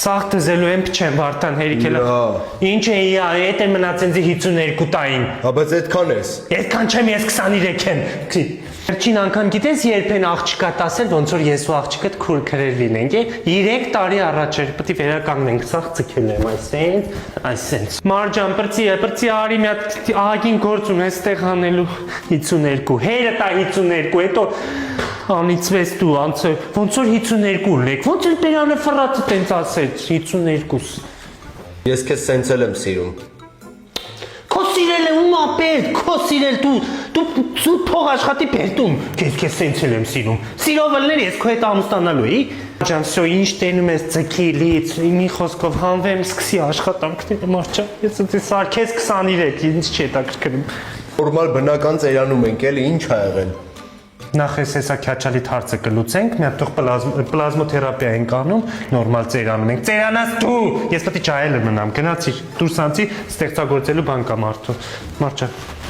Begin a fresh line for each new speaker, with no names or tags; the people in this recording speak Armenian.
Սաղ դզելու եմ փչեմ Վարդան հերիքելը։ Ինչ է իա, էդ է մնաց ինձ 52 տային։
Բայց այդքան ես։
Այդքան չեմ, ես 23 եմ։ Վերջին անգամ գիտես երբ են աղջկատ ասել, ոնց որ ես ու աղջկդ քուր քրեր լինենք, 3 տարի առաջ էր, պետք է վերականգնենք, սաղ ցկել եմ այսենց։ Մարջան, բրծի արի մի հատ ահագին գործ ունես ստեղ անելու 52, հերը տա 52, հետո անիծվես դու, ոնց որ 52 լեք, ոնց էլ Տերանը ֆրացը տենց ասեց, 52։
Ես քեզ սենցել եմ սիրում։
Քո սիրել է ում ապերտ, քո սիրել դու փող աշխատի պերտում, քեզ սենցել եմ սիրում։ Սիրով ելներ ես քո հետ ամուսնանալու էի։ Ջան, всё, ինչ տենում ես ձգիլից, մի խոսքով հանվեմ, սկսի աշխատանքները մարջան։ Ես դե սարքես 23, ինչ չի հետաքրքրում։
Նորմալ բնական ծերանում ենք, էլի ինչ ա եղել։
Նախ հեսա քյաչալիտ հարցը կլուծենք, մի հատ թող պլազմոթերապիա ենք անում, նորմալ ծերանում ենք։ Ծերանաս դու, ես պետք է ճայելը մնամ, գնացի, դուրս անցի, ստեղծագործելու բան կա մարդու։ Մարջան։